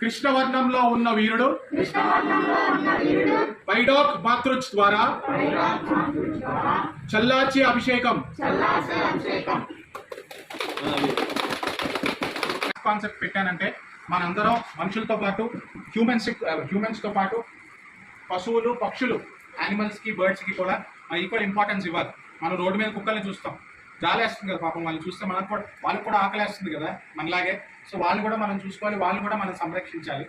కృష్ణవర్ణంలో ఉన్న వీరుడు వైడోక్ బాత్రుచ్ ద్వారా చల్లార్చి అభిషేకం కాన్సెప్ట్ పెట్టానంటే మనందరం మనుషులతో పాటు హ్యూమన్స్తో పాటు పశువులు పక్షులు యానిమల్స్కి బర్డ్స్కి కూడా ఈక్వల్ ఇంపార్టెన్స్ ఇవ్వాలి. మనం రోడ్డు మీద కుక్కల్ని చూస్తాం, జాలేస్తుంది కదా పాపం, వాళ్ళని చూస్తే వాళ్ళకి కూడా ఆకలేస్తుంది కదా మనలాగే. సో వాళ్ళు కూడా మనం చూసుకోవాలి, వాళ్ళు కూడా మనం సంరక్షించాలి.